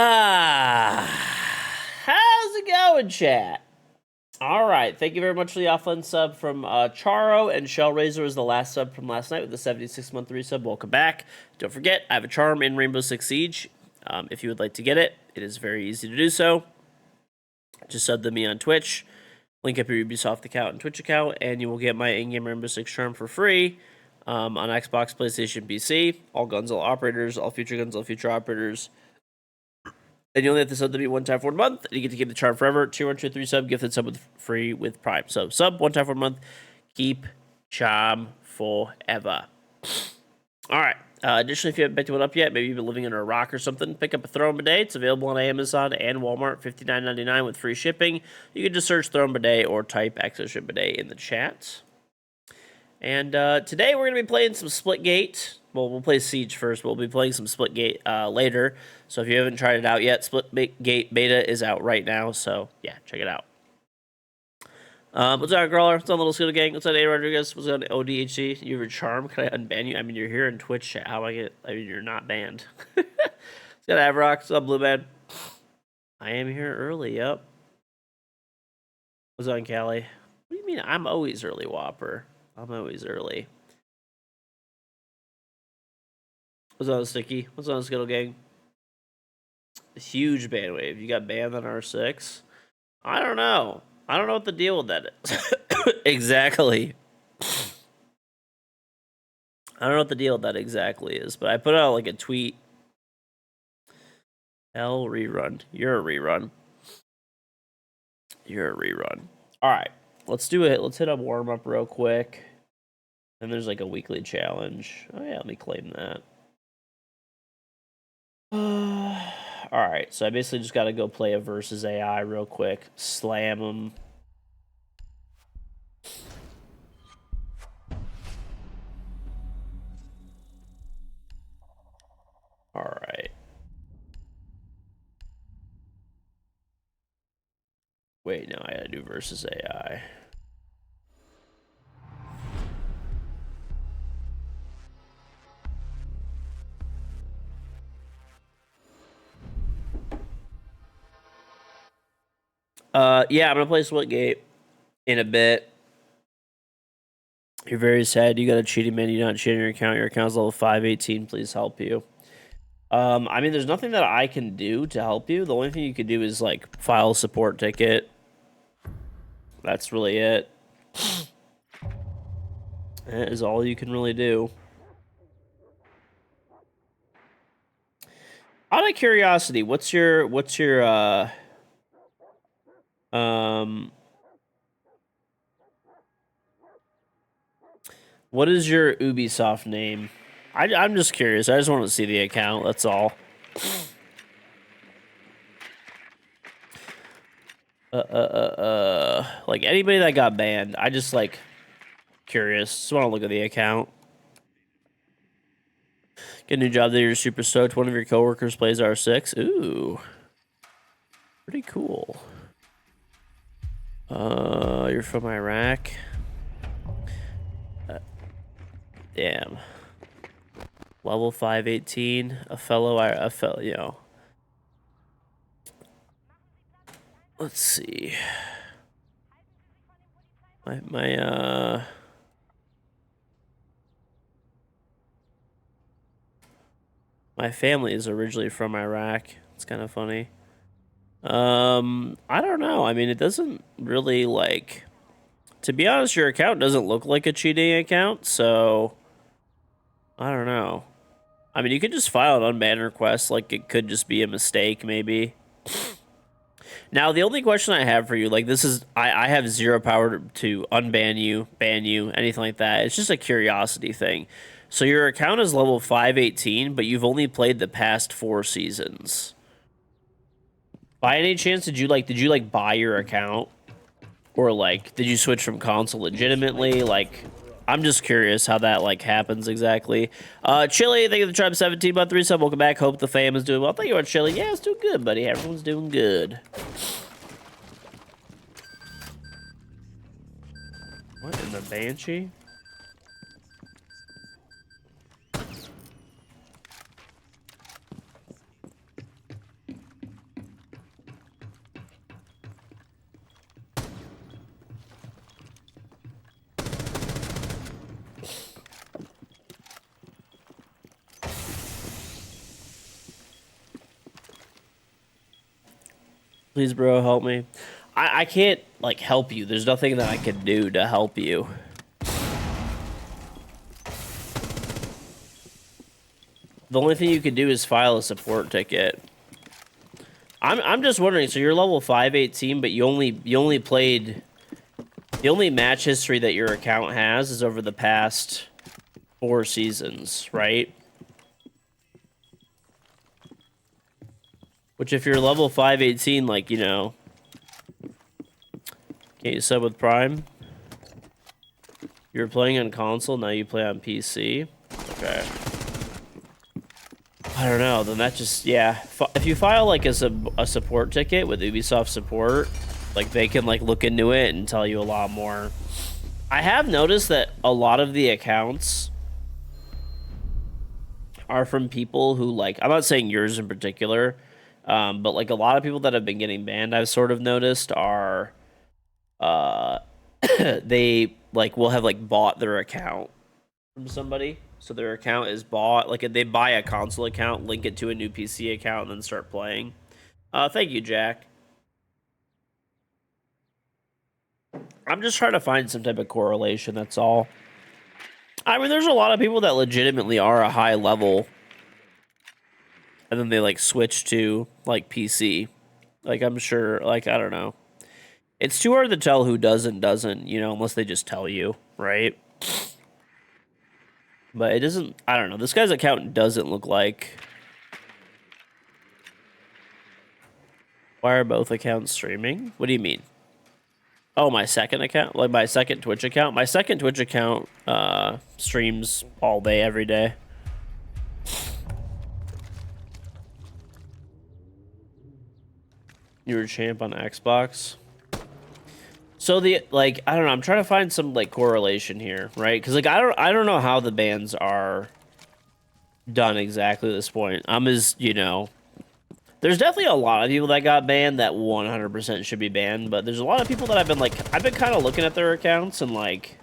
Ah, how's it going, chat? All right, thank you very much for the offline sub from Charo, and Shellraiser was the last sub from last night with the 76-month resub. Welcome back. Don't forget, I have a charm in Rainbow Six Siege. If you would like to get it, it is very easy to do so. Just sub to me on Twitch, link up your Ubisoft account and Twitch account, and you will get my in-game Rainbow Six charm for free on Xbox, PlayStation, PC. All guns, all operators, all future guns, all future operators. And you only have to sub to me one time for a month, and you get to keep the charm forever. 2 sub, gifted sub with free with Prime. So sub one time for a month, keep charm forever. All right. Additionally, if you haven't picked one up yet, maybe you've been living under a rock or something, pick up a Throne Bidet. It's available on Amazon and Walmart, $59.99 with free shipping. You can just search Throne Bidet or type Exoship Bidet in the chat. And today we're going to be playing some Splitgate. Well, we'll play Siege first. We'll be playing some Splitgate later. So if you haven't tried it out yet, Splitgate beta is out right now. So yeah, check it out. What's on, Crawler? What's on, Little Skill Gang? What's on, A. Rodriguez? What's on, ODHC? You have a charm? Can I unban you? I mean, you're here in Twitch chat. How do I get... I mean, you're not banned. What's got Avrock? What's up, Blue Man? I am here early, yep. What's on, Callie? What do you mean? I'm always early, Whopper. I'm always early. What's on, Sticky? What's on, Skittle Gang? Huge ban wave. You got banned on R6? I don't know. I don't know what the deal with that is. Exactly. I don't know what the deal with that exactly is, but I put out like a tweet. L rerun. You're a rerun. You're a rerun. All right. Let's do it. Let's hit a warm up real quick. Then there's like a weekly challenge. Oh yeah, let me claim that. All right, so I basically just got to go play a versus AI real quick. Slam them. All right. Wait, no, I gotta do versus AI. Yeah, I'm gonna play Splitgate in a bit. You're very sad. You got a cheating man. You're not cheating your account. Your account's level 518. Please help you. I mean, there's nothing that I can do to help you. The only thing you could do is like file a support ticket. That's really it. That is all you can really do. Out of curiosity, what's your what is your Ubisoft name? I'm just curious. I just want to see the account. That's all. Like anybody that got banned, I just like curious. Just want to look at the account. Get a new job there. You're super stoked. One of your coworkers plays R6. Ooh, pretty cool. You're from Iraq. Damn. Level 518. A fellow, you know. Let's see. My family is originally from Iraq. It's kind of funny. I don't know. I mean, it doesn't really like... To be honest, your account doesn't look like a cheating account, so... I don't know. I mean, you could just file an unban request. Like, it could just be a mistake, maybe. Now, the only question I have for you, like, this is... I have zero power to unban you, ban you, anything like that. It's just a curiosity thing. So your account is level 518, but you've only played the past 4 seasons. By any chance, did you buy your account? Or, like, did you switch from console legitimately? Like, I'm just curious how that, like, happens exactly. Chili, thank you for the tribe 17 month resub. Welcome back. Hope the fam is doing well. Thank you much, Chili. Yeah, it's doing good, buddy. Everyone's doing good. What in the Banshee? Please, bro, help me. I can't, like, help you. There's nothing that I can do to help you. The only thing you could do is file a support ticket. I'm just wondering, so you're level 518, but you only played... The only match history that your account has is over the past 4 seasons, right? Which if you're level 518, like, you know... Can't you sub with Prime? You were playing on console, now you play on PC? Okay. I don't know, then that just, yeah. If you file, like, a support ticket with Ubisoft support, like, they can, like, look into it and tell you a lot more. I have noticed that a lot of the accounts are from people who, like, I'm not saying yours in particular, but, like, a lot of people that have been getting banned, I've sort of noticed, are, they, like, will have, like, bought their account from somebody. So their account is bought, like, they buy a console account, link it to a new PC account, and then start playing. Thank you, Jack. I'm just trying to find some type of correlation, that's all. I mean, there's a lot of people that legitimately are a high level, and then they, like, switch to, like, PC. Like, I'm sure, like, I don't know. It's too hard to tell who does and doesn't, you know, unless they just tell you, right? But it doesn't, I don't know. This guy's account doesn't look like... Why are both accounts streaming? What do you mean? Oh, my second account? Like, my second Twitch account? My second Twitch account streams all day, every day. You were champ on Xbox? So the, like, I don't know, I'm trying to find some, like, correlation here, right? Because, like, I don't know how the bans are done exactly at this point. I'm as, you know... There's definitely a lot of people that got banned that 100% should be banned, but there's a lot of people that I've been kind of looking at their accounts and, like,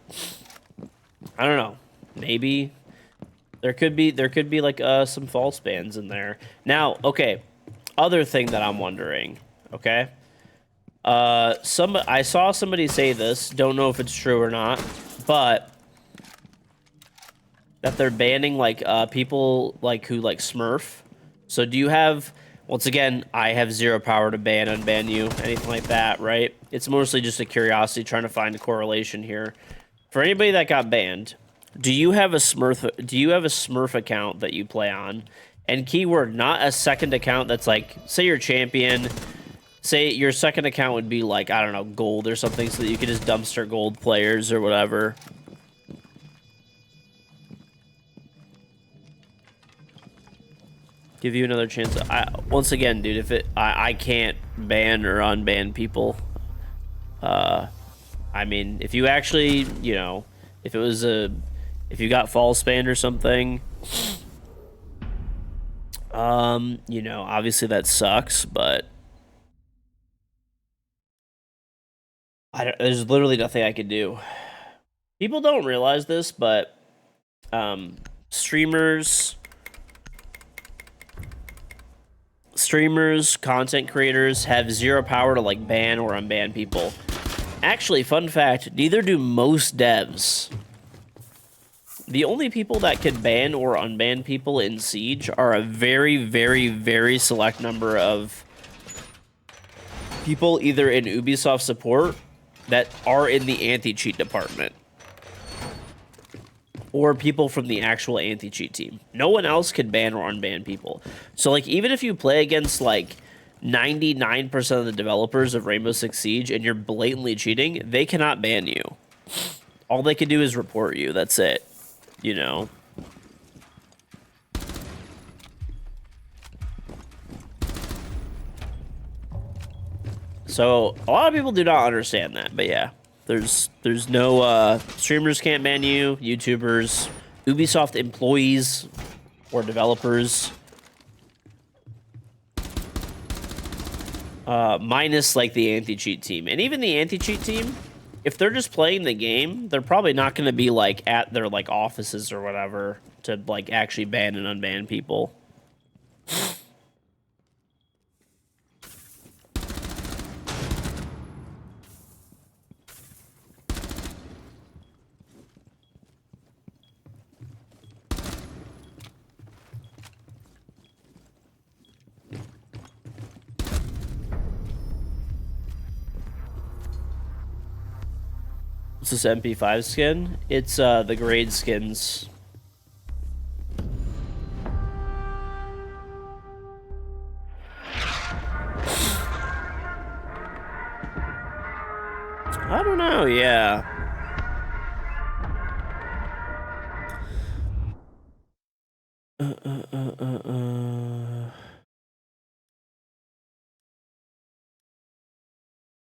I don't know, maybe there could be like some false bans in there. Now, okay, other thing that I'm wondering, okay, I saw somebody say this, don't know if it's true or not, but that they're banning, like, people, like, who, like, Smurf. So do you have... Once again, I have zero power to ban, unban you, anything like that, right? It's mostly just a curiosity, trying to find a correlation here. For anybody that got banned, do you have a Smurf account that you play on? And keyword, not a second account that's like, say you're champion, say your second account would be like, I don't know, gold or something, so that you could just dumpster gold players or whatever. Give you another chance. Once again, dude, if I can't ban or unban people. I mean, if you actually, you know, if you got false banned or something, you know, obviously that sucks, but there's literally nothing I can do. People don't realize this, but streamers, content creators have zero power to, like, ban or unban people. Actually, fun fact, neither do most devs. The only people that can ban or unban people in Siege are a very, very, very select number of people either in Ubisoft support that are in the anti-cheat department, or people from the actual anti-cheat team. No one else can ban or unban people. So, like, even if you play against, like, 99% of the developers of Rainbow Six Siege and you're blatantly cheating, they cannot ban you. All they can do is report you. That's it. You know? So, a lot of people do not understand that, but yeah. There's no, streamers can't ban you, YouTubers, Ubisoft employees or developers. Minus, like, the anti-cheat team. And even the anti-cheat team, if they're just playing the game, they're probably not going to be, like, at their, like, offices or whatever to, like, actually ban and unban people. What's this MP5 skin? It's the grade skins. I don't know, yeah.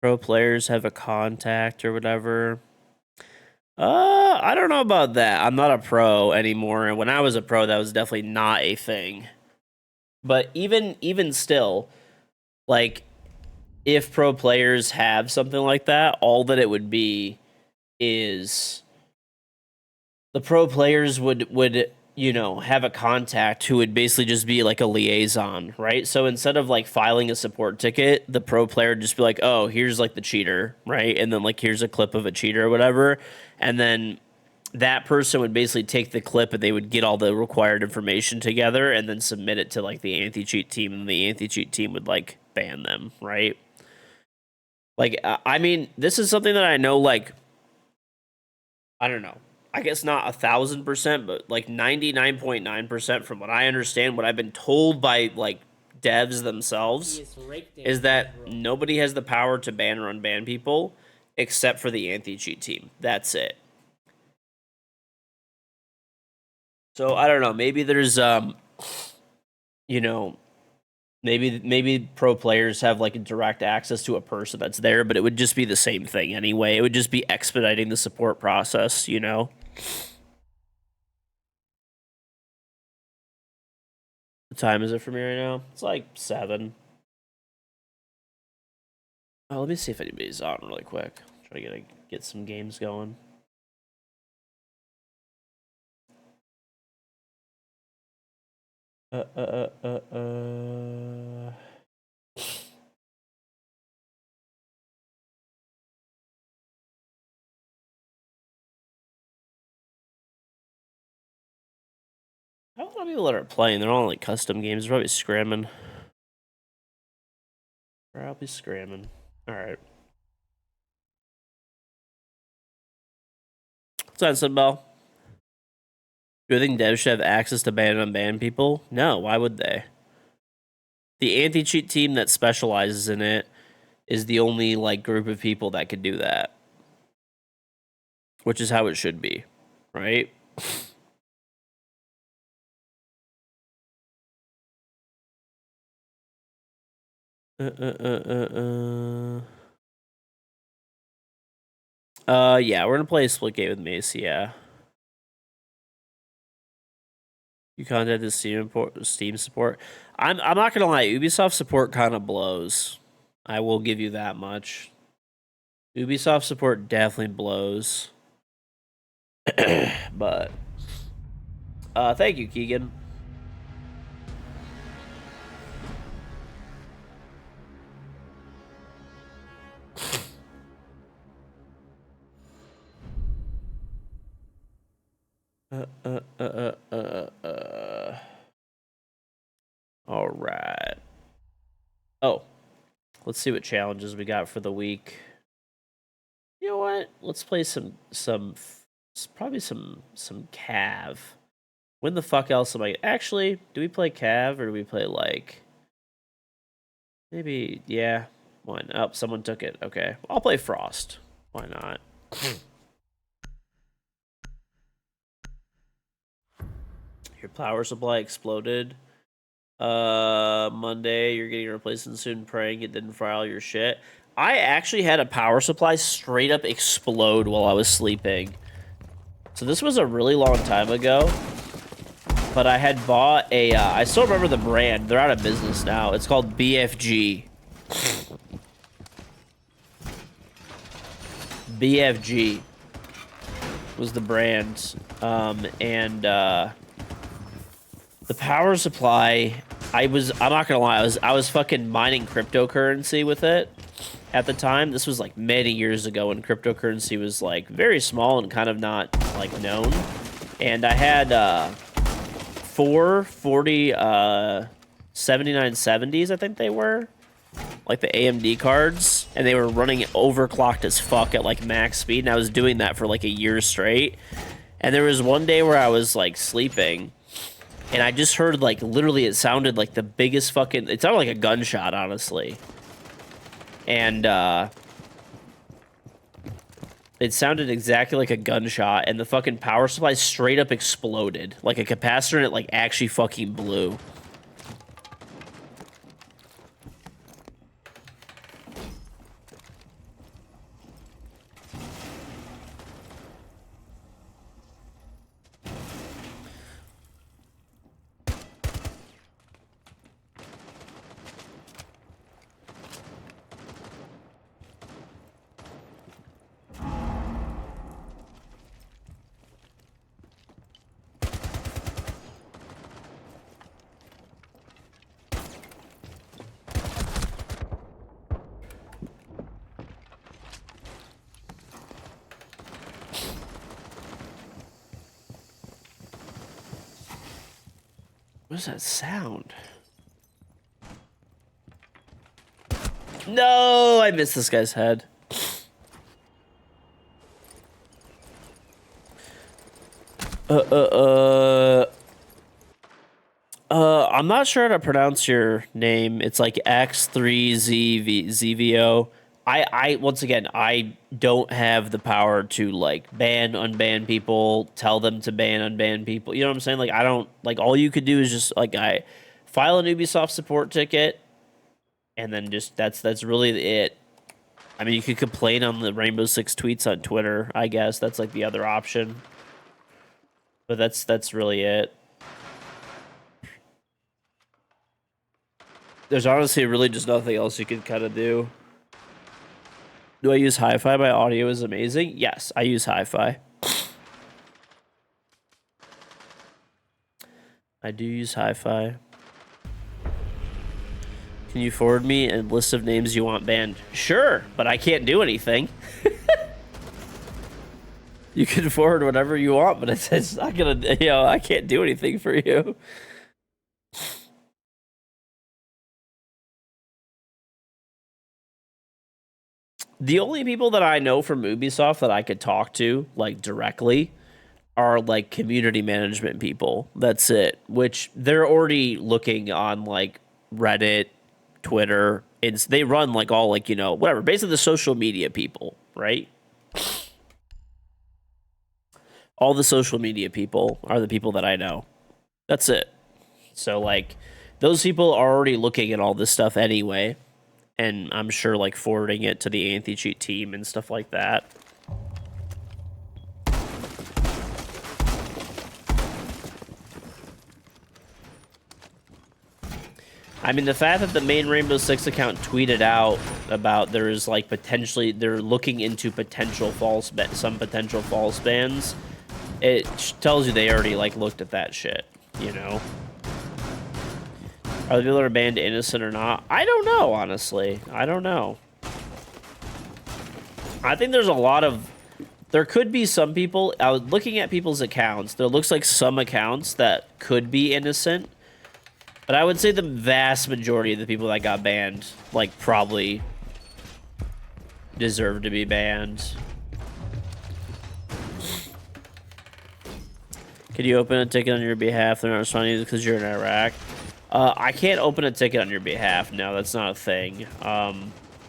Pro players have a contact or whatever. I don't know about that. I'm not a pro anymore, and when I was a pro, that was definitely not a thing. But even still, like, if pro players have something like that, all that it would be is the pro players would you know, have a contact who would basically just be like a liaison, right? So instead of like filing a support ticket, the pro player would just be like, oh, here's like the cheater, right? And then like here's a clip of a cheater or whatever. And then that person would basically take the clip and they would get all the required information together and then submit it to like the anti-cheat team, and the anti-cheat team would like ban them, right? Like, I mean, this is something that I know, like, I don't know. I guess not 1,000%, but like 99.9% from what I understand, what I've been told by like devs themselves is that nobody has the power to ban or unban people except for the anti-cheat team. That's it. So I don't know. Maybe there's you know, maybe pro players have like a direct access to a person that's there, but it would just be the same thing anyway. It would just be expediting the support process, you know. What time is it for me right now? It's like 7. Oh, let me see if anybody's on really quick. Try to get some games going. I don't know people that are playing. They're all like custom games. They're probably scrimming. Probably scrimming. All right. What's that, Sunbell? Do I think devs should have access to ban and unban people? No, why would they? The anti-cheat team that specializes in it is the only like group of people that could do that. Which is how it should be, right? Yeah, we're gonna play a split game with Mace, yeah. You contacted Steam support. I'm not gonna lie, Ubisoft support kind of blows. I will give you that much. Ubisoft support definitely blows. But thank you, Keegan. All right. Oh, let's see what challenges we got for the week. You know what? Let's play probably some Cav. When the fuck else am I? Actually, do we play Cav or do we play like? Maybe, yeah. Why not? Oh, someone took it. Okay, I'll play Frost. Why not? Your power supply exploded. Monday, you're getting replaced soon. Praying it didn't fry all your shit. I actually had a power supply straight up explode while I was sleeping. So this was a really long time ago. But I had bought a, I still remember the brand. They're out of business now. It's called BFG. BFG was the brand. The power supply, I'm not gonna lie, I was fucking mining cryptocurrency with it at the time. This was like many years ago when cryptocurrency was like very small and kind of not like known. And I had 4 7970s, I think they were. like the AMD cards, and they were running overclocked as fuck at like max speed, and I was doing that for like a year straight. And there was one day where I was like sleeping, and I just heard like literally it sounded like the biggest fucking, it sounded like a gunshot, honestly. And it sounded exactly like a gunshot, and the fucking power supply straight up exploded. Like a capacitor, and it like actually fucking blew. What is that sound? No, I missed this guy's head. I'm not sure how to pronounce your name. It's like X3ZVO. Once again, I don't have the power to like ban, unban people, tell them to ban, unban people. You know what I'm saying? Like, I don't, like, all you could do is just like, I file an Ubisoft support ticket, and then just, that's really it. I mean, you could complain on the Rainbow Six tweets on Twitter, I guess. That's like the other option. But that's really it. There's honestly really just nothing else you can kind of do. Do I use Hi-Fi? My audio is amazing. Yes, I use Hi-Fi. I do use Hi-Fi. Can you forward me a list of names you want banned? Sure, but I can't do anything. You can forward whatever you want, but it's not gonna, you know, I can't do anything for you. The only people that I know from Ubisoft that I could talk to, like, directly are, like, community management people. That's it. Which they're already looking on, like, Reddit, Twitter. They run, like, all, like, you know, whatever. Basically the social media people, right? All the social media people are the people that I know. That's it. So, like, those people are already looking at all this stuff anyway. And I'm sure, like, forwarding it to the anti-cheat team and stuff like that. I mean, the fact that the main Rainbow Six account tweeted out about there's, like, potentially, they're looking into some potential false bans, it tells you they already, like, looked at that shit, you know? Are the people that are banned innocent or not? I don't know, honestly. I don't know. I think there's a lot of... There could be some people... I was looking at people's accounts. There looks like some accounts that could be innocent. But I would say the vast majority of the people that got banned, like, probably deserve to be banned. Could you open a ticket on your behalf? They're not responding because you're in Iraq. I can't open a ticket on your behalf. No, that's not a thing. I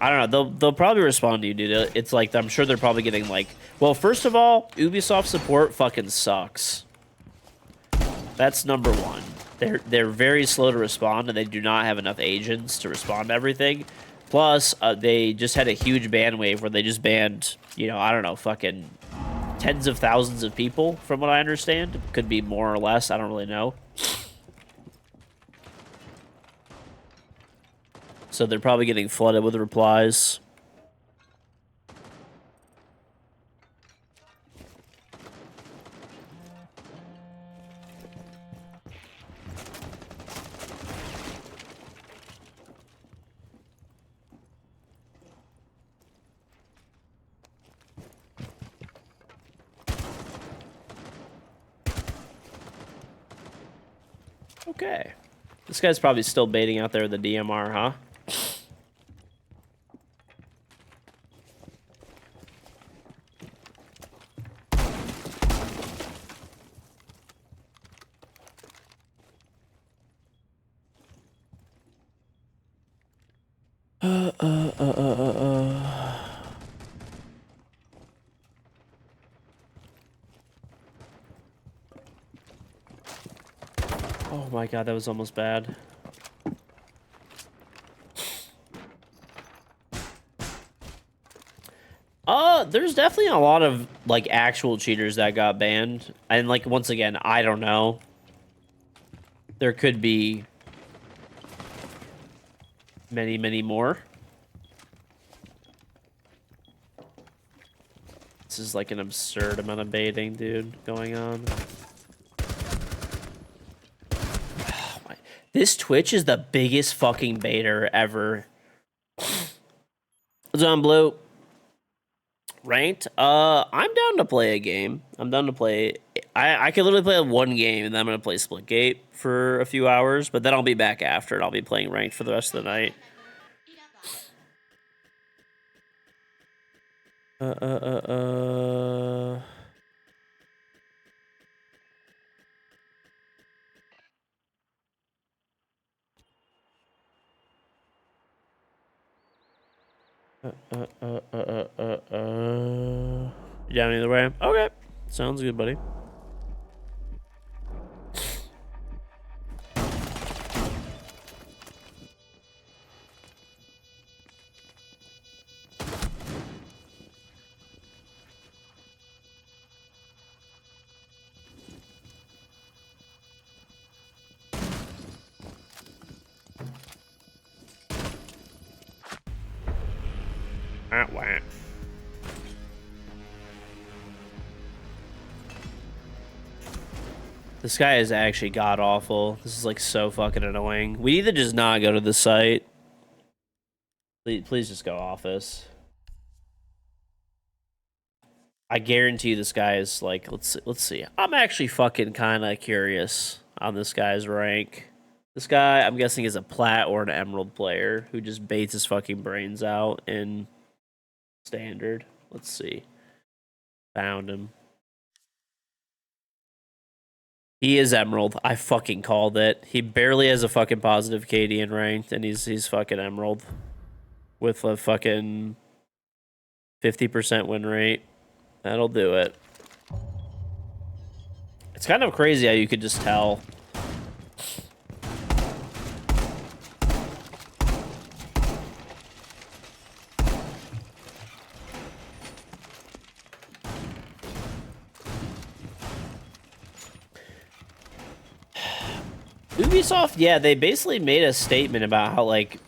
don't know. They'll probably respond to you, dude. It's like, I'm sure they're probably getting, like... Well, first of all, Ubisoft support fucking sucks. That's number one. They're very slow to respond, and they do not have enough agents to respond to everything. Plus, they just had a huge ban wave where they just banned, you know, I don't know, fucking tens of thousands of people, from what I understand. Could be more or less. I don't really know. So they're probably getting flooded with replies. Okay. This guy's probably still baiting out there with the DMR, huh? Oh my god, that was almost bad. There's definitely a lot of, like, actual cheaters that got banned. And, like, once again, I don't know. There could be many, many more. This is, like, an absurd amount of baiting, dude, going on. Oh my. This Twitch is the biggest fucking baiter ever. What's on, Blue? Ranked? I'm down to play a game. I'm down to play. I can literally play one game, and then I'm gonna play Splitgate for a few hours. But then I'll be back after, and I'll be playing ranked for the rest of the night. You down either way? Okay. Sounds good, buddy. Wah. This guy is actually god-awful. This is, like, so fucking annoying. We need to just not go to the site. Please just go office. I guarantee you this guy is, like, let's see. I'm actually fucking kind of curious on this guy's rank. This guy, I'm guessing, is a plat or an emerald player who just baits his fucking brains out in standard. Let's see. Found him. He is emerald. I fucking called it. He barely has a fucking positive KD in ranked, and he's fucking emerald with a fucking 50% win rate. That'll do it. It's kind of crazy how you could just tell. Ubisoft, yeah, they basically made a statement about how, like,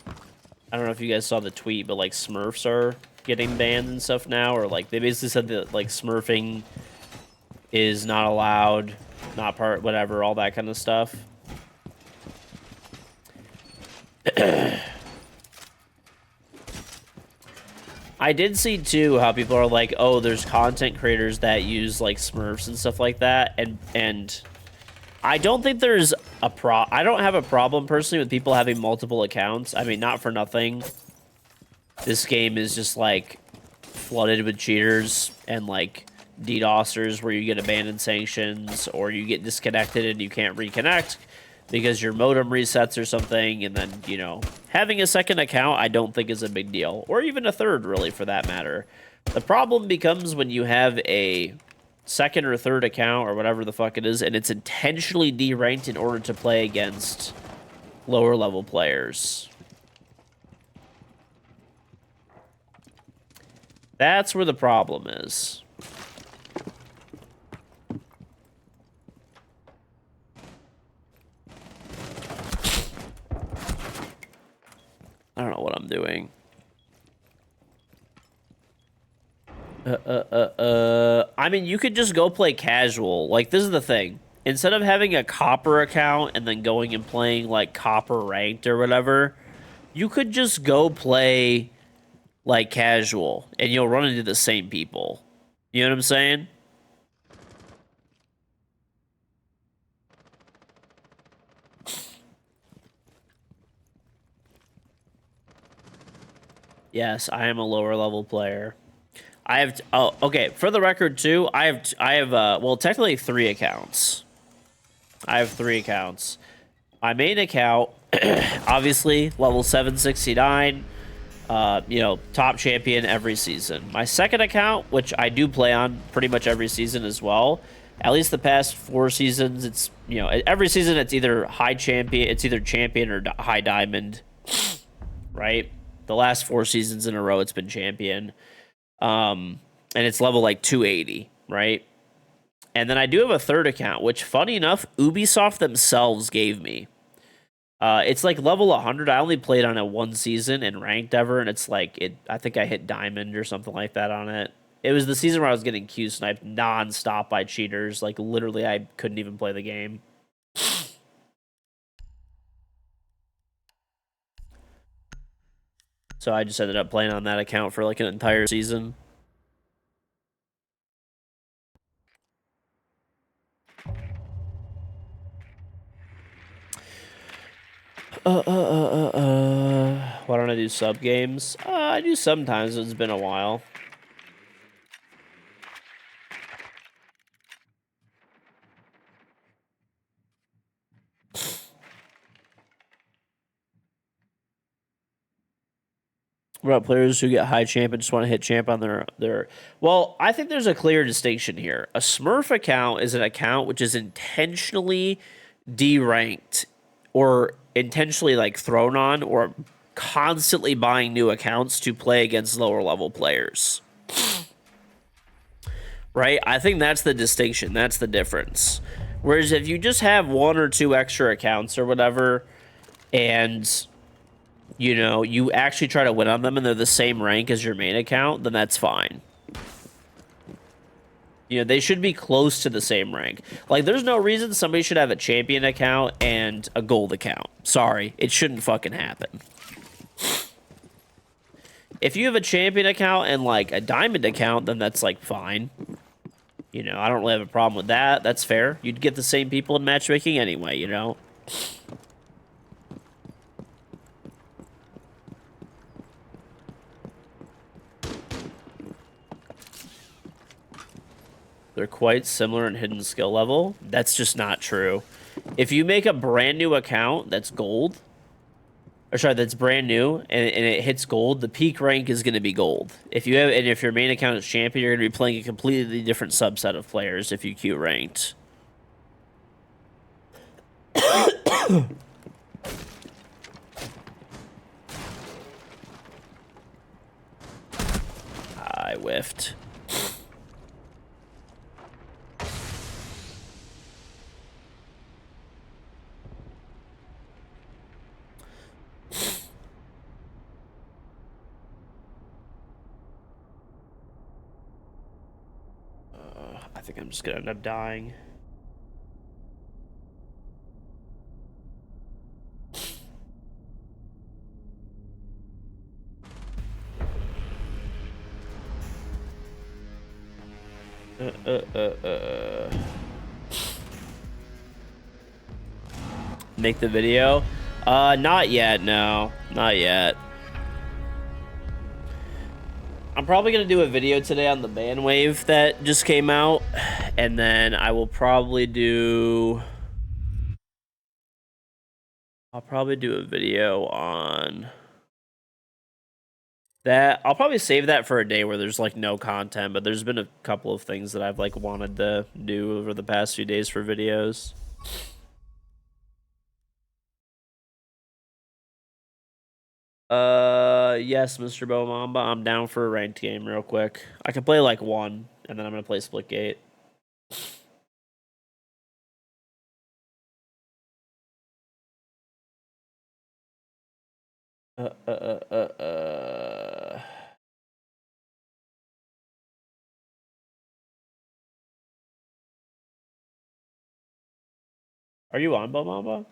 I don't know if you guys saw the tweet, but, like, Smurfs are getting banned and stuff now, or, like, they basically said that, like, Smurfing is not allowed, not part, whatever, all that kind of stuff. I did see, too, how people are like, oh, there's content creators that use, like, Smurfs and stuff like that, and I don't think there's I don't have a problem personally with people having multiple accounts. I mean, not for nothing. This game is just, like, flooded with cheaters and, like, DDoSers where you get abandoned sanctions or you get disconnected and you can't reconnect because your modem resets or something. And then, you know, having a second account I don't think is a big deal. Or even a third, really, for that matter. The problem becomes when you have a second or third account or whatever the fuck it is, and it's intentionally deranked in order to play against lower level players. That's where the problem is. I don't know what I'm doing. I mean, you could just go play casual. Like, this is the thing. Instead of having a copper account and then going and playing, like, copper ranked or whatever, you could just go play, like, casual, and you'll run into the same people. You know what I'm saying? Yes, I am a lower level player. I have, oh, okay, for the record, too, I have, well, technically 3 accounts. I have 3 accounts. My main account, obviously, level 769. top champion every season. My second account, which I do play on pretty much every season as well, at least the past 4 seasons, it's, every season it's either champion or high diamond, right? The last 4 seasons in a row, it's been champion. And it's level like 280, right? And then I do have a third account, which, funny enough, Ubisoft themselves gave me. It's like level 100. I only played on it 1 season and ranked ever, and it's like I think I hit diamond or something like that on it. It was the season where I was getting Q sniped nonstop by cheaters. Like literally, I couldn't even play the game. So I just ended up playing on that account for like an entire season. Why don't I do sub games? I do sometimes. It's been a while. What about players who get high champ and just want to hit champ on their? Well, I think there's a clear distinction here. A Smurf account is an account which is intentionally deranked or intentionally like thrown on or constantly buying new accounts to play against lower level players. Right? I think that's the distinction. That's the difference. Whereas if you just have 1 or 2 extra accounts or whatever, and you actually try to win on them and they're the same rank as your main account, then that's fine. They should be close to the same rank. Like, there's no reason somebody should have a champion account and a gold account. Sorry, it shouldn't fucking happen. If you have a champion account and, like, a diamond account, then that's, like, fine. I don't really have a problem with that. That's fair. You'd get the same people in matchmaking anyway, They're quite similar in hidden skill level. That's just not true. If you make a brand new account that's gold, that's brand new and it hits gold, the peak rank is going to be gold. If your main account is champion, you're going to be playing a completely different subset of players if you Q ranked. I whiffed. I think I'm just gonna end up dying. Make the video? Not yet, no. Not yet. I'm probably going to do a video today on the ban wave that just came out. And then I will probably do... I'll probably do a video on... that. I'll probably save that for a day where there's, like, no content. But there's been a couple of things that I've, like, wanted to do over the past few days for videos. Yes, Mr. Bomamba. I'm down for a ranked game real quick. I can play like 1, and then I'm gonna play Splitgate. Are you on Bomamba?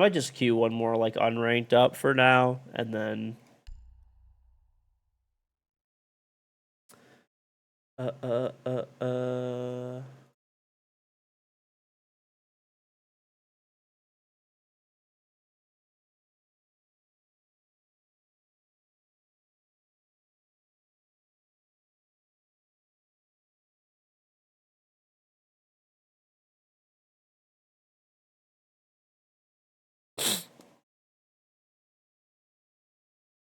might just queue one more like unranked up for now, and then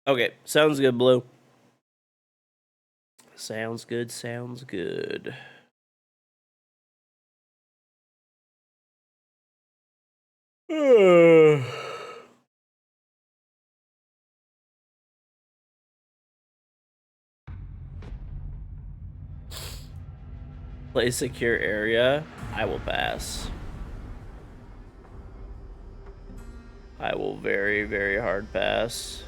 okay, sounds good, Blue. Sounds good, sounds good. Play secure area. I will pass. I will very, very hard pass.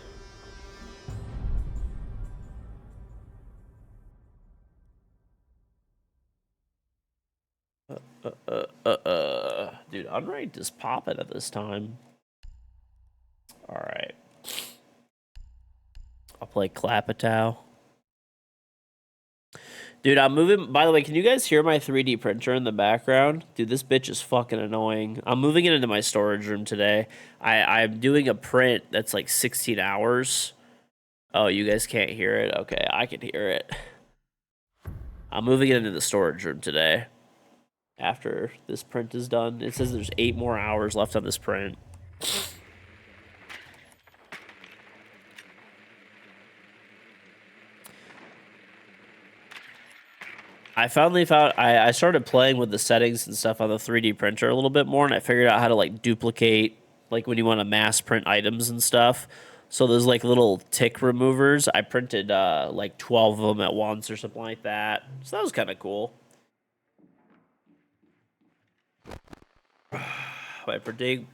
Dude, unranked is popping at this time. Alright. I'll play Clapatow. Dude, I'm moving. By the way, can you guys hear my 3D printer in the background? Dude, this bitch is fucking annoying. I'm moving it into my storage room today. I'm doing a print that's like 16 hours. Oh, you guys can't hear it? Okay, I can hear it. I'm moving it into the storage room today. After this print is done. It says there's 8 more hours left on this print. I finally found I started playing with the settings and stuff on the 3D printer a little bit more, and I figured out how to like duplicate, like when you want to mass print items and stuff. So there's like little tick removers. I printed like 12 of them at once or something like that. So that was kind of cool. By printing,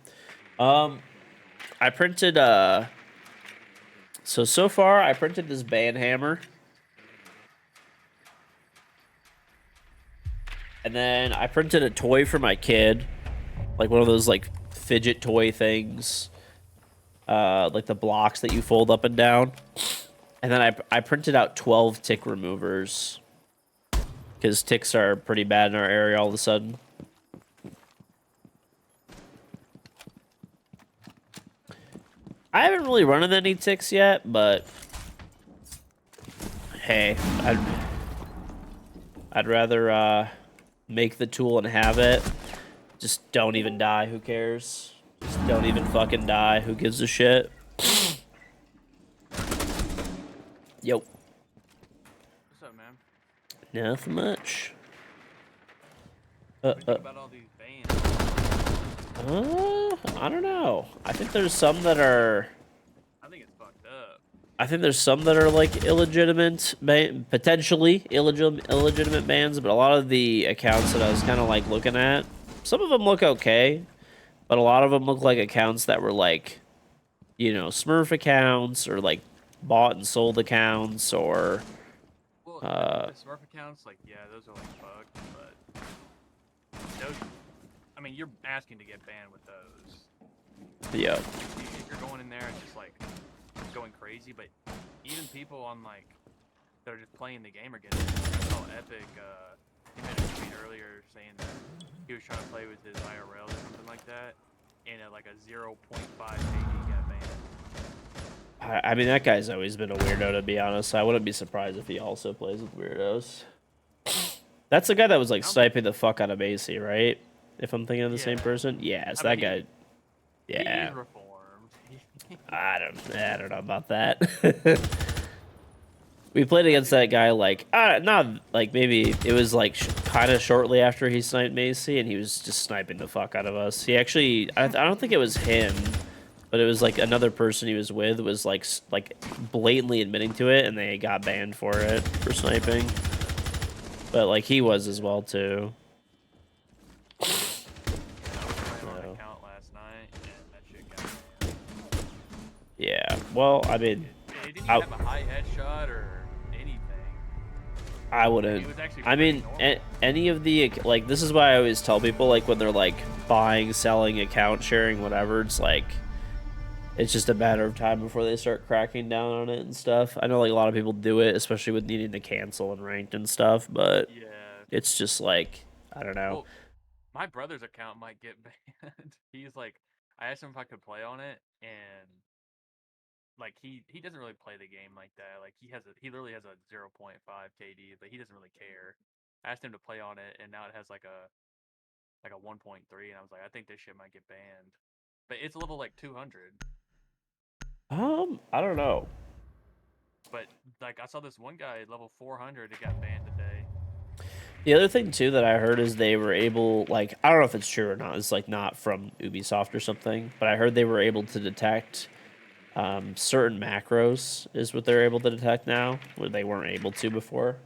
I printed so far I printed this band hammer. And then I printed a toy for my kid, like one of those like fidget toy things, like the blocks that you fold up and down. And then I printed out 12 tick removers because ticks are pretty bad in our area all of a sudden. I haven't really run into any ticks yet, but hey, I'd rather make the tool and have it. Just don't even die. Who cares? Just don't even fucking die. Who gives a shit? Yo. What's up, man? Nothing much. What do you think about all these bans? I don't know. I think there's some that are. I think it's fucked up. I think there's some that are like illegitimate, potentially illegitimate bans, but a lot of the accounts that I was kind of like looking at, some of them look okay, but a lot of them look like accounts that were like, you know, Smurf accounts or like bought and sold accounts or. Well, the Smurf accounts, like, yeah, those are like fucked, but those, I mean, you're asking to get banned with those. Yeah. If you're going in there and just like going crazy, but even people on like that are just playing the game are getting it. I saw Epic, he made a tweet earlier saying that he was trying to play with his IRL or something like that, and at like a 0.5 KD got banned. I mean, that guy's always been a weirdo, to be honest. I wouldn't be surprised if he also plays with weirdos. That's the guy that was like sniping the fuck out of Macy, right? If I'm thinking of the same person, yeah, it's that guy. Yeah. He is reformed. I don't know about that. We played against that guy like not like maybe it was like kind of shortly after he sniped Macy, and he was just sniping the fuck out of us. He actually, I don't think it was him, but it was like another person he was with was like blatantly admitting to it, and they got banned for it for sniping. But like he was as well too. Yeah, well, I mean, he didn't even have a high headshot or anything. I wouldn't. I mean, any of the, like, this is why I always tell people, like, when they're like, buying, selling, account sharing, whatever. It's like it's just a matter of time before they start cracking down on it and stuff. I know like a lot of people do it, especially with needing to cancel and ranked and stuff, but Yeah. it's just like I don't know. Well, my brother's account might get banned. He's like, I asked him if I could play on it, and like he doesn't really play the game like that. Like he literally has a 0.5 KD, but he doesn't really care. I asked him to play on it, and now it has like a 1.3, and I was like, I think this shit might get banned. But it's level like 200. I don't know. But like I saw this one guy at level 400, it got banned today. The other thing too that I heard is they were able, like, I don't know if it's true or not. It's like not from Ubisoft or something, but I heard they were able to detect certain macros is what they're able to detect now, where they weren't able to before.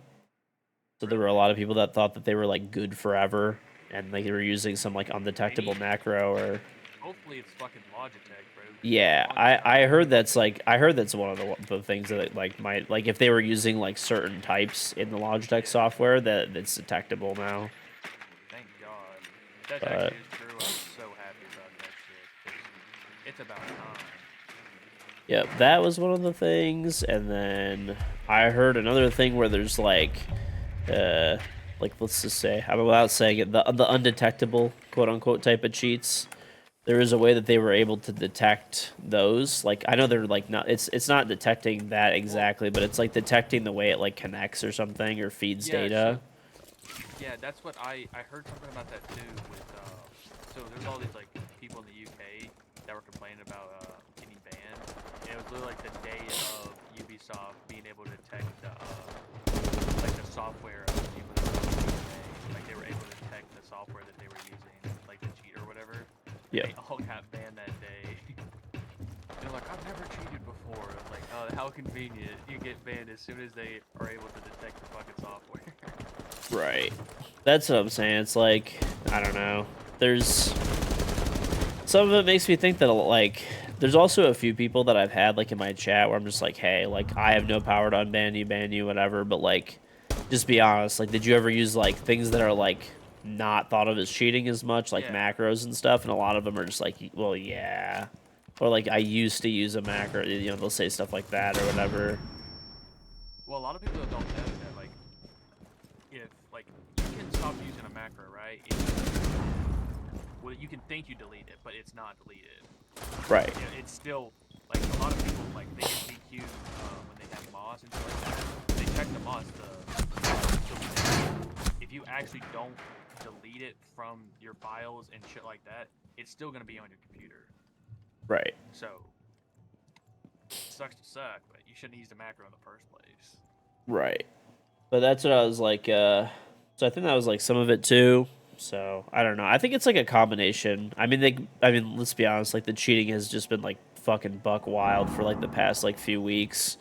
So there were a lot of people that thought that they were like good forever, and like they were using some like undetectable Maybe. macro or Hopefully it's fucking Logitech, bro. yeah. I heard that's like I heard that's one of the things that it, like might like if they were using like certain types in the Logitech Yeah. software that it's detectable now. Thank God. If that But actually is true, I'm so happy about that shit. 'Cause it's about time. yep, that was one of the things, and then I heard another thing where there's uh, like let's just say I'm without saying it, the undetectable quote unquote type of cheats. There is a way that they were able to detect those. Like I know they're like not it's not detecting that Well, exactly, but it's like detecting the way it like connects or something or feeds yeah. data. Yeah, that's what I heard something about that too. With so there's all these like people in the UK that were complaining about getting banned. And it was literally like the day of Ubisoft being able to detect the like the software of people that were in the UK. Like they were able to detect the software that they were using, like the cheat or whatever, and Yeah. they all got banned that day. They're like, I've never cheated before. I was like, oh, how convenient. You get banned as soon as they are able to detect the fucking software. Right. That's what I'm saying. It's like I don't know. There's some of it makes me think that like there's also a few people that I've had like in my chat where I'm just like, hey, like I have no power to unban you, ban you, whatever. But like, just be honest. Like, did you ever use like things that are like not thought of as cheating as much, like Yeah. macros and stuff? And a lot of them are just like, well, yeah. Or like I used to use a macro. You know, they'll say stuff like that or whatever. Well, a lot of people don't know that, like, if, like, you can stop using a macro, right? Well, you can think you delete it, but it's not deleted. Right. You know, it's still, like, a lot of people, like, they get DQ'd when they have moss and stuff like that. They check the moss if you actually don't delete it from your files and shit like that, it's still going to be on your computer. Right. So, sucks to suck, but you shouldn't use the macro in the first place. Right. But that's what I was like. So I think that was like some of it too. So I don't know. I think it's like a combination. I mean, let's be honest. Like the cheating has just been like fucking buck wild for like the past like few weeks,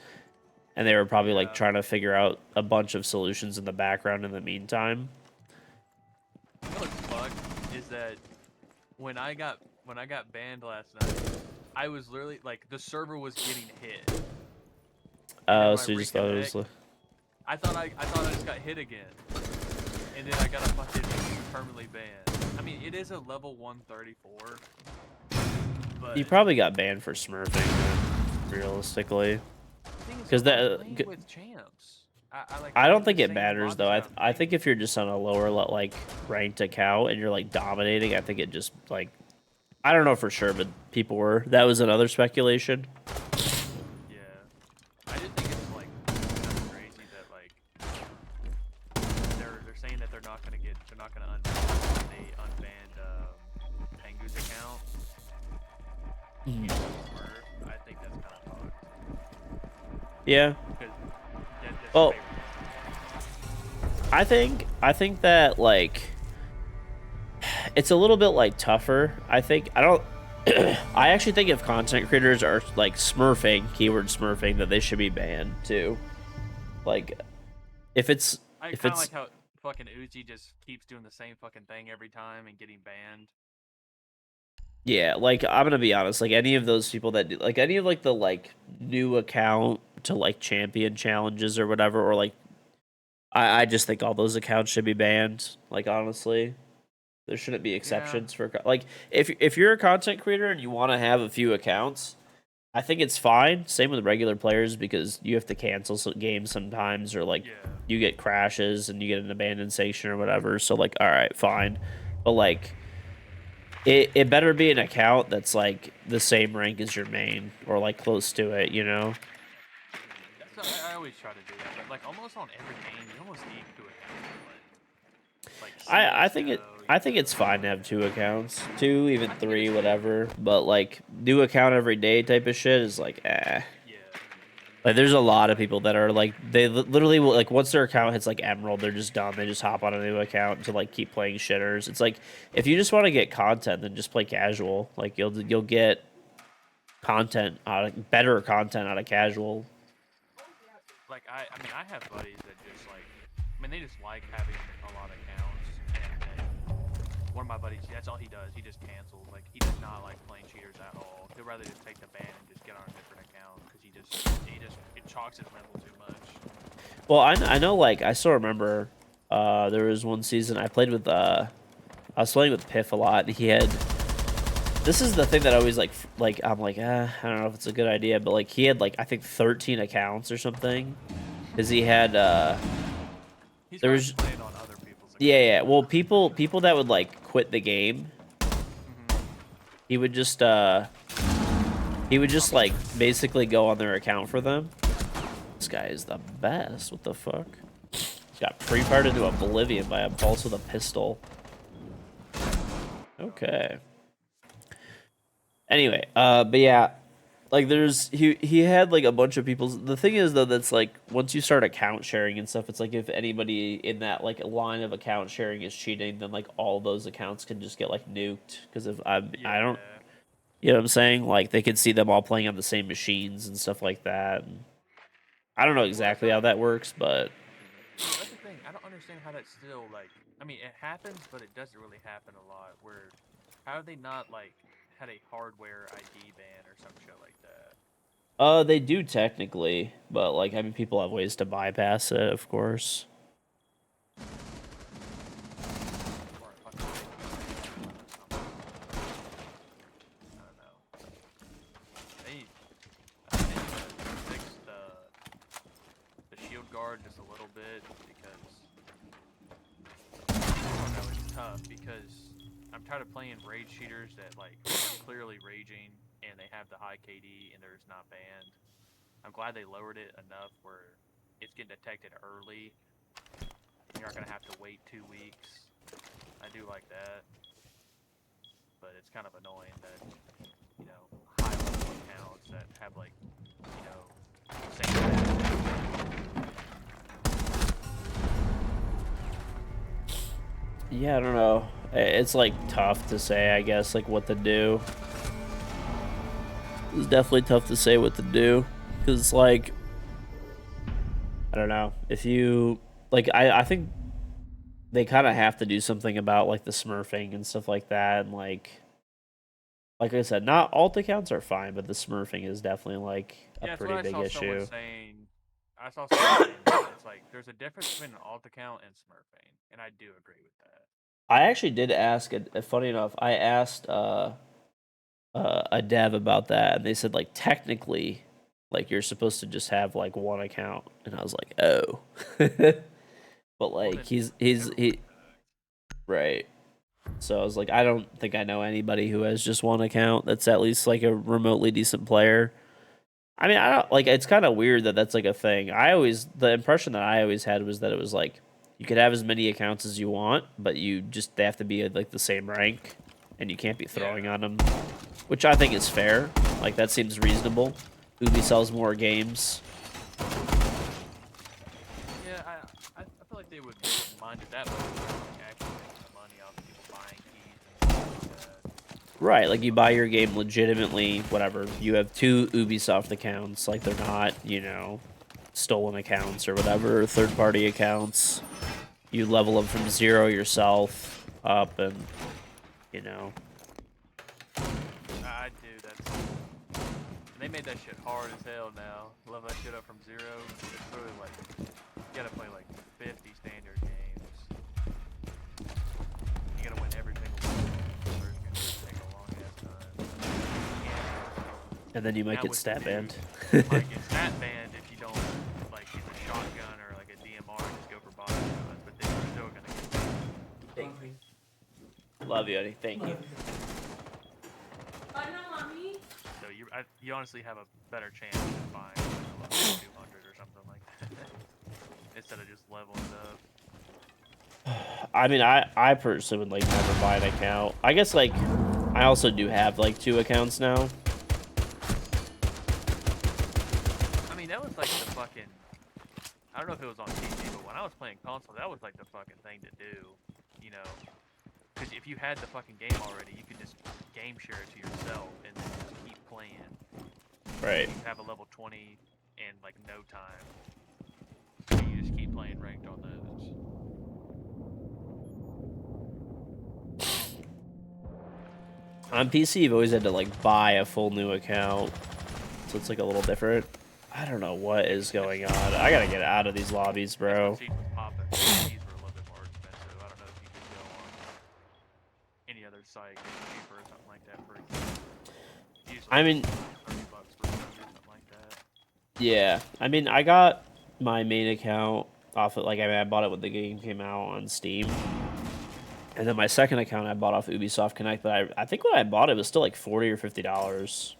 and they were probably like Yeah. trying to figure out a bunch of solutions in the background in the meantime. You know what's fucked is that when I got banned last night, I was literally like the server was getting hit, and then when I So you just thought it was reconnect, I thought I just got hit again, and then I got a fucking permanently banned. I mean, it is a level 134, but you probably got banned for smurfing, realistically. the thing is, Because I'm that playing with champs. I I'm don't in the think it same matters lobbies though. that I'm I playing think with. if you're just on a lower like ranked account and you're like dominating, I think it just like I don't know for sure, but people were. That was another speculation. Yeah, I just think it's like kind of crazy that like they're saying that they're not gonna unban they unbanned Pengu's account. Mhm. He's a Smurf. I think that's kind of fucked. Yeah. Because that's your Well, favorite. I think that like it's a little bit like tougher. I don't. I actually think if content creators are like smurfing, keyword smurfing, that they should be banned too. Like if it's I if kind of it's like how fucking Uzi just keeps doing the same fucking thing every time and getting banned. yeah, like I'm gonna be honest, like any of those people that do, like any of like the like new account to like champion challenges or whatever, or like I just think all those accounts should be banned. Like honestly, There shouldn't be exceptions for like if you're a content creator and you want to have a few accounts, I think it's fine. Same with regular players because you have to cancel some games sometimes, or like Yeah. you get crashes and you get an abandoned station or whatever. So like, all right, fine, but like it better be an account that's like the same rank as your main or like close to it, you know? That's I always try to do that, but like almost on every game, you almost need two accounts. Like I think it's fine to have two accounts, two, even I think it three, is too. whatever. But like new account every day type of shit is like Yeah. Like there's a lot of people that are like literally will, like once their account hits like Emerald, they're just done. They just hop on a new account to like keep playing shitters. It's like if you just want to get content, then just play casual. Like you'll get content out of better content out of casual. Like I mean, I have buddies that just like, I mean, they just like having a lot of accounts, and one of my buddies, that's all he does. He just cancels. Like he does not like playing cheaters at all. He'll rather just take the ban and just get on a different account because he just it chalks his level too much. Well, I know like I still remember there was one season I played with I was playing with Piff a lot. And he had this is the thing that I always like I'm like I don't know if it's a good idea, but like he had like I think 13 accounts or something because he had He's there probably was playing on other people's accounts. yeah. Well, people that would like quit the game, he would just like basically go on their account for them. This guy is the best. What the fuck? Got pre-fired into oblivion by a pulse with a pistol. Okay. Anyway, but yeah, like there's he had like a bunch of people. The thing is though, that's like once you start account sharing and stuff, it's like if anybody in that like line of account sharing is cheating, then like all those accounts can just get like nuked because if I don't, you know what I'm saying? Like they could see them all playing on the same machines and stuff like that. And I don't know exactly how that works, but Well, that's the thing. I don't understand how that's still like. I mean, it happens, but it doesn't really happen a lot. Where how have they not like had a hardware ID ban or some shit like that? they do technically, but like I mean, people have ways to bypass it, of course. Or fucking something. I don't know. They I think they need to fix the shield guard just a little bit because I don't know, it's tough because I'm tired of playing rage cheaters that like are clearly raging and they have the high KD and they're just not banned. I'm glad they lowered it enough where it's getting detected early. You're not gonna have to wait 2 weeks. I do like that, but it's kind of annoying that high level accounts that have like same. Yeah, I don't know. It's like tough to say, I guess, like what to do. It's definitely tough to say what to do because, like, I don't know if you like. I think they kind of have to do something about like the smurfing and stuff like that, and like I said, not alt accounts are fine, but the smurfing is definitely like a Yeah, that's pretty what I big saw issue. someone saying. I saw someone saying that. It's like there's a difference between an alt account and smurfing, and I do agree with that. I actually did ask. Funny enough, I asked a dev about that, and they said like technically, like you're supposed to just have like one account, and I was like, oh, but Well, like then he everyone right. So I was like, I don't think I know anybody who has just one account that's at least like a remotely decent player. I mean, I don't like. It's kind of weird that that's like a thing. The impression that I always had was that it was like you could have as many accounts as you want, but they have to be at like the same rank, and you can't be throwing on them, which I think is fair. Like that seems reasonable. Ubi sells more games. Yeah, I feel like they wouldn't mind it that much. Like actually making the money off people buying keys and stuff like that. Right, like you buy your game legitimately, whatever. You have two Ubisoft accounts, like they're not, stolen accounts or whatever, third party accounts. You level them from zero yourself up and, you know. I do. That's. And they made that shit hard as hell now. Level that shit up from zero. It's really like you gotta play like 50 standard games. You gotta win everything And then you might Now get with the stat new- banned. You might get stat banned if you don't like use a shotgun or like a DMR and just go for body shots, but then you're still gonna get Thank you. Love you, Eddie. Thank you. you honestly have a better chance of buying a level 200 or something like that instead of just leveling it up. I mean, I personally would like never buy an account. I guess like I also do have like 2 accounts now. I mean, that was like the fucking. I don't know if it was on PC, but when I was playing console, that was like the fucking thing to do, you know. Because if you had the fucking game already, you could just game share it to yourself and then just keep playing. Right. You have a level 20 in like no time. So you just keep playing ranked on those. On PC, you've always had to like buy a full new account, so it's like a little different. I don't know what is going on. I gotta get out of these lobbies, bro. That's when Siege was popping. These were a little bit more expensive. I don't know if you could go on any other site get cheaper or something like that for a game. Usually I mean, $30 for a game or something like that. yeah. I mean, I got my main account off of like I bought it when the game came out on Steam. And then my second account I bought off Ubisoft Connect, but I think when I bought it, it was still like $40 or $50.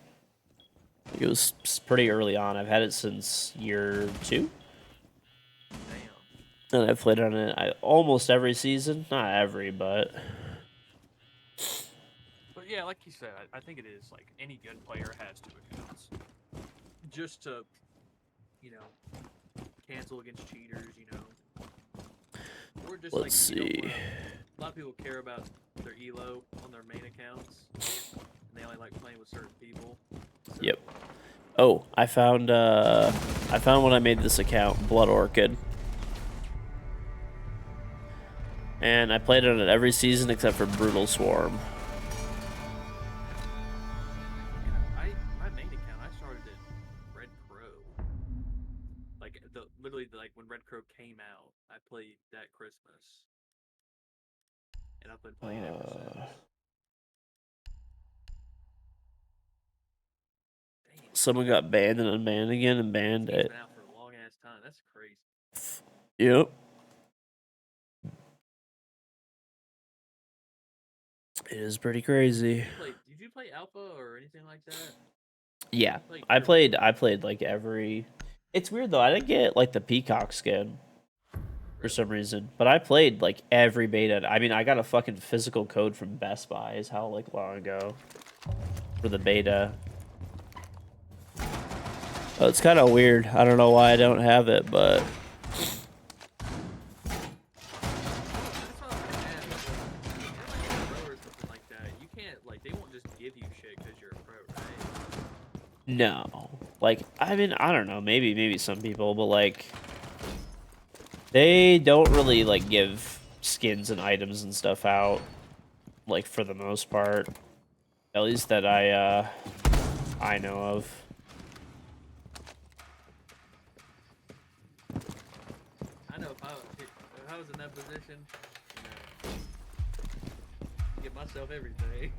It was pretty early on. I've had it since year 2. Damn. And I've played on it almost every season. Not every, but... But yeah, like you said, I think it is like any good player has 2 accounts. Just to, you know, cancel against cheaters, you know. Or just Let's like, you see. don't wanna, a lot of people care about their elo on their main accounts. And they only like playing with certain people. So, Yep. Oh, I found when I made this account, Blood Orchid. And I played it on it every season except for Brutal Swarm. My main account, I started at Red Crow. Like literally like when Red Crow came out, I played that Christmas. And I've been playing ever since. Damn. Someone got banned and unbanned again and banned It's it. been out for a long ass time. That's crazy. Yep. It is pretty crazy. Did you play Alpha or anything like that? Yeah, I played like every. It's weird though. I didn't get like the Peacock skin for some reason, but I played like every beta. I mean, I got a fucking physical code from Best Buy. Is how like long ago for the beta. Oh, it's kind of weird. I don't know why I don't have it, but That's what I was gonna ask. If you're like a pro or something like that, you can't like they won't just give you shit because you're a pro, right? no. Like, I mean, I don't know. Maybe some people, but like, they don't really like give skins and items and stuff out. Like for the most part, at least that I know of. I know if I was in that position, you know, get myself everything.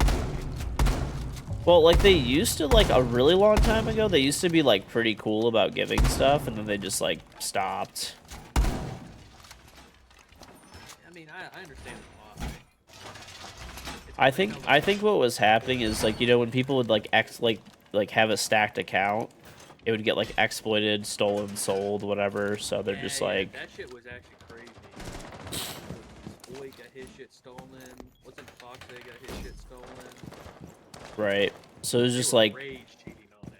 Well, like they used to, like a really long time ago, they used to be like pretty cool about giving stuff, and then they just like stopped. I mean, I understand why. I think what was happening is like, you know, when people would like have a stacked account, it would get like exploited, stolen, sold, whatever. So they're just like, that shit was actually crazy. Boy got his shit stolen. What's it? Fox got his shit stolen. right. So it was just They were like, rage cheating on it.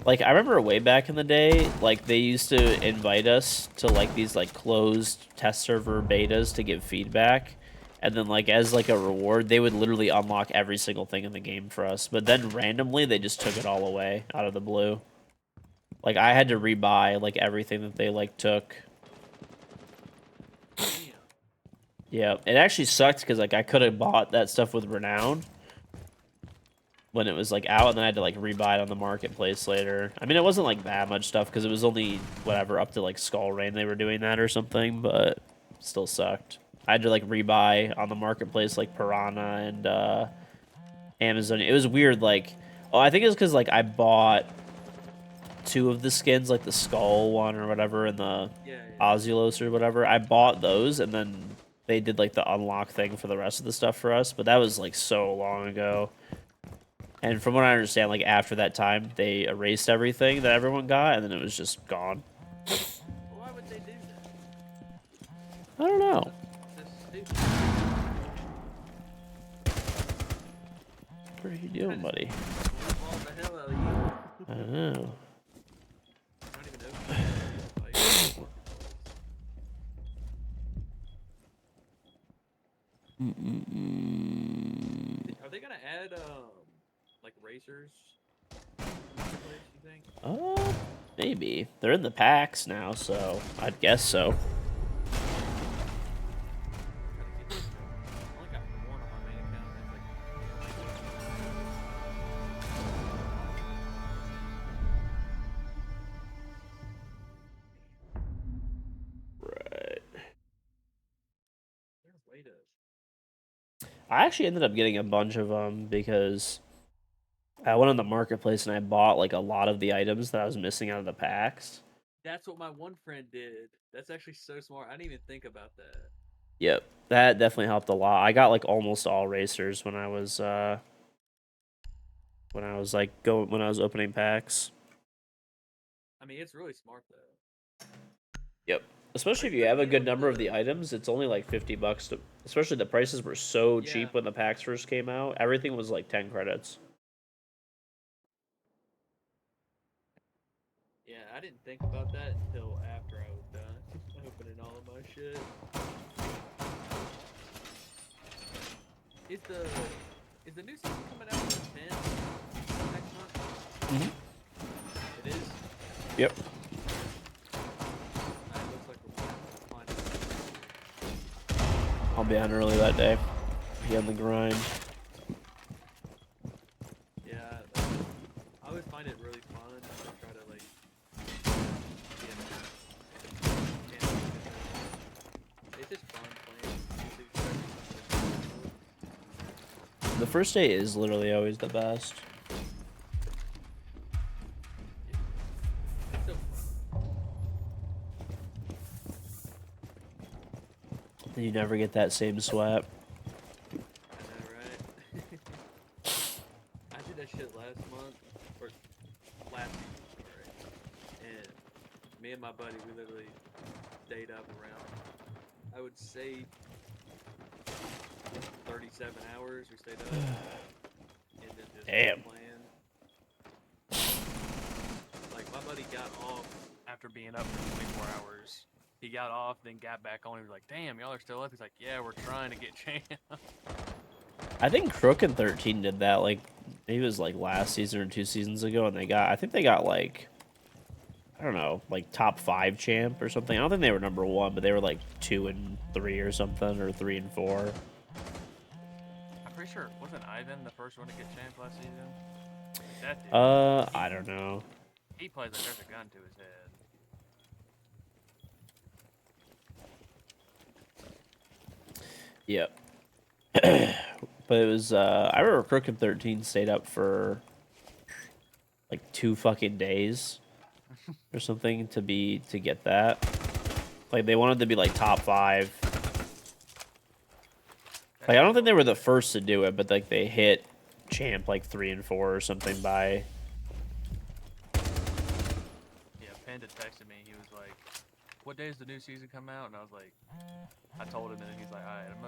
like I remember way back in the day, like they used to invite us to like these like closed test server betas to give feedback. And then like as like a reward, they would literally unlock every single thing in the game for us. But then randomly they just took it all away out of the blue. Like I had to rebuy like everything that they like took. Damn. Yeah, it actually sucked because like I could have bought that stuff with Renown when it was like out, and then I had to like rebuy it on the marketplace later. I mean, it wasn't like that much stuff because it was only whatever up to like Skull Rain they were doing that or something, but still sucked. I had to like rebuy on the marketplace like Piranha and Amazon. It was weird. Like Oh, I think it's because like I bought 2 of the skins, like the skull one or whatever, and the Yeah. Ozulos or whatever. I bought those, and then they did like the unlock thing for the rest of the stuff for us. But that was like so long ago. And from what I understand, like after that time, they erased everything that everyone got, and then it was just gone. Why would they do that? I don't know. That's stupid. What are you doing, buddy? All the hell out of you. I don't know. I don't even know. Like, are they gonna add like racers? You think? Maybe they're in the packs now, so I'd guess so. I only got one on my main account. Right. There's way to. I actually ended up getting a bunch of them because I went on the marketplace and I bought like a lot of the items that I was missing out of the packs. That's what my one friend did. That's actually so smart. I didn't even think about that. Yep, that definitely helped a lot. I got like almost all racers when I was when I was opening packs. I mean, it's really smart though. Yep. Especially if you have a good number of the items, it's only like $50 to. Especially the prices were so Yeah. cheap when the packs first came out. Everything was like 10 credits. Yeah, I didn't think about that until after I was done opening all of my shit. Is the new season coming out on the 10th next month? Mm-hmm. It is. Yep. It looks like we're finding. I'll be on early that day. Be on the grind. Yeah, I always find it really fun to try to like. It's just fun playing. The first day is literally always the best. It's so fun. You never get that same sweat. I know, right? I did that shit last month, or last week, right? And me and my buddy, we literally stayed up around, I would say, 37 hours. We stayed up, and then just Damn. playing. Like, my buddy got off. After being up for 24 hours, he got off, then got back on. He was like, "Damn, y'all are still up." He's like, "Yeah, we're trying to get champ." I think Crook and 13 did that like maybe it was like last season or 2 seasons ago, and I think they got like I don't know, like top 5 champ or something. I don't think they were number 1, but they were like 2 and 3 or something, or 3 and 4. I'm pretty sure wasn't Ivan the first one to get champ last season? That dude, I don't know. he plays like there's a gun to his head. Yep. But it was I remember Crook and 13 stayed up for like 2 fucking days or something to get that. Like they wanted to be like top 5. Like I don't think they were the first to do it, but like they hit champ like 3 and 4 or something by. Yeah, Panda texted me. He was like, "What day does the new season come out?" And I was like, I told him, and then he's like, "All right, I'm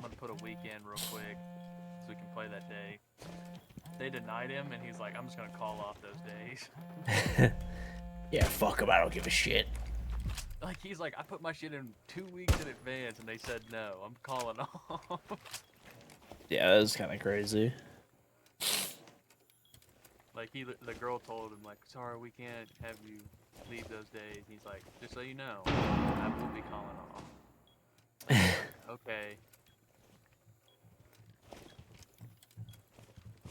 gonna put a weekend real quick so we can play that day." They denied him, and he's like, "I'm just gonna call off those days." Yeah, fuck them. I don't give a shit. Like he's like, I put my shit in 2 weeks in advance, and they said no. I'm calling off. Yeah, that was kind of crazy. Like the girl told him like, "Sorry, we can't have you leave those days." And he's like, "Just so you know, I will be calling off." Okay.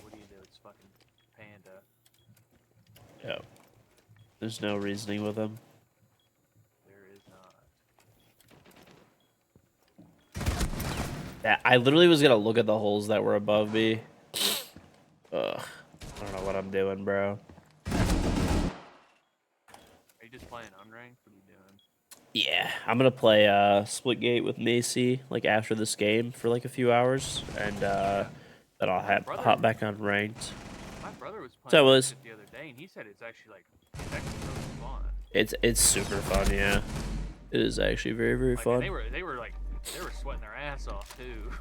What do you do? It's fucking Panda. Yeah. There's no reasoning with him. There is not. Yeah, I literally was gonna look at the holes that were above me. Ugh. I don't know what doing, bro? Are you just playing unranked? What are you doing? Yeah, I'm gonna play Splitgate with Macy like after this game for like a few hours, and Yeah. then I'll My brother, hop back on ranked. my brother was So playing it that was. shit the other day, and he said it's actually really fun. It's super fun, yeah. It is actually very, very Like, and fun. they were sweating their ass off too.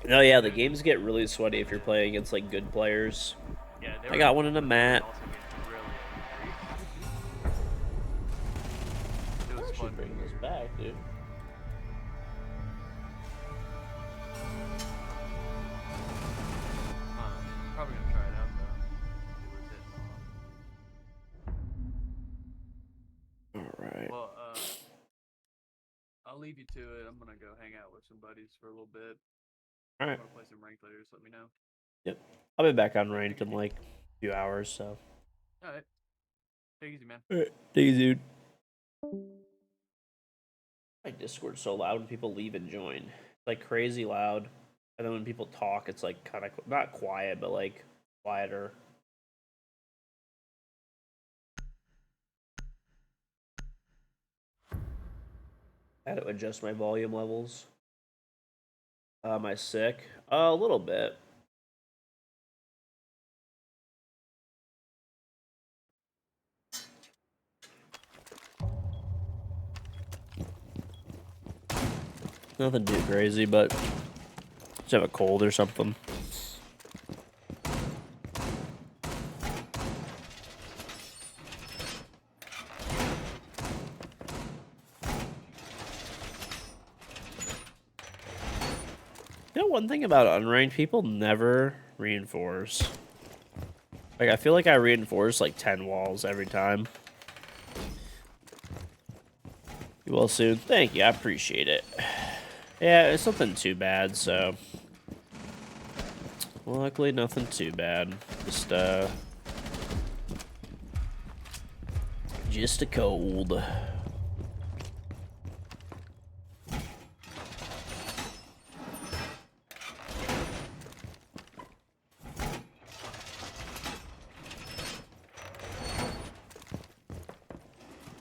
No, yeah, the games get really sweaty if you're playing against like good players. Yeah, they I were. got one in a But they were mat. also getting really angry. It I was should fun. bring this back, dude. Probably gonna try it out though. See what's hitting off. All right. Well, I'll leave you to it. I'm gonna go hang out with some buddies for a little bit. All I'm right. gonna play some ranked later. Just let me know. Yep. I'll be back on ranked in like a few hours, so. All right. Take it easy, man. All right. Thank you, dude. My Discord's so loud when people leave and join. It's like crazy loud. And then when people talk, it's like kind of not quiet, but like quieter. I had to adjust my volume levels. Am I sick? A little bit. Nothing too crazy, but just have a cold or something. You know, one thing about unranked, people never reinforce. Like, I feel like I reinforce like 10 walls every time. You will soon. Thank you. I appreciate it. Yeah, it's nothing too bad, so. Luckily, nothing too bad. Just a cold.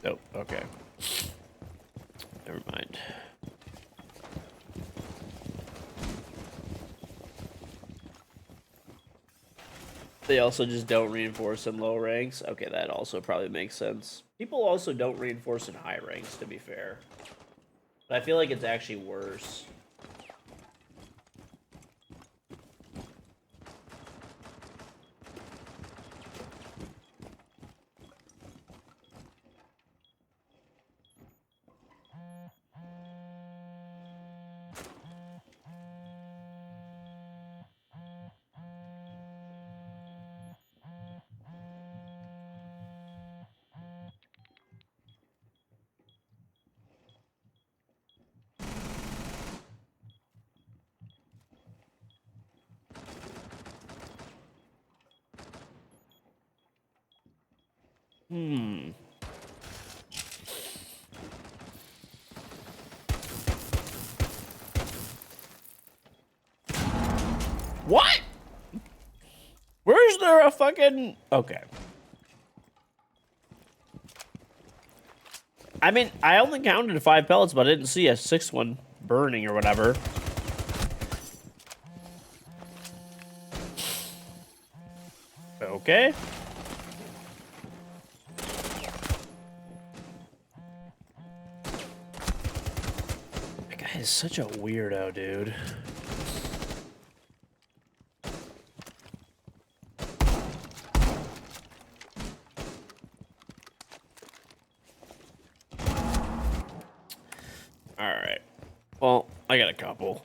Oh, okay. Never mind. They also just don't reinforce in low ranks. Okay, that also probably makes sense. People also don't reinforce in high ranks, to be fair. But I feel like it's actually worse. Hmm. What? Where's there a fucking... Okay. I mean, I only counted 5 pellets, but I didn't see a 6th one burning or whatever. Okay. That guy is such a weirdo, dude. Alright. Well, I got a couple.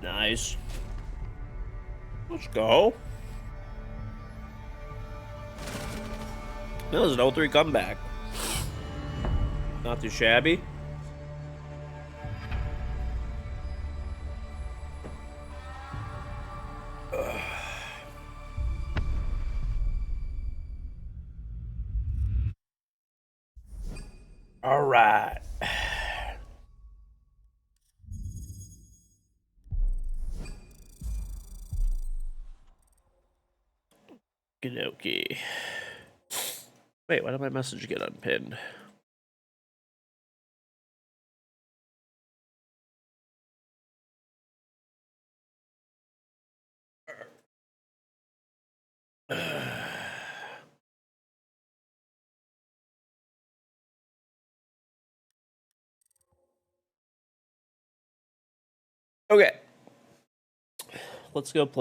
Nice. Let's go. That was an 0-3 comeback. Not too shabby. All right. Okey-dokey. Wait, why did my message get unpinned? Okay. Let's go play.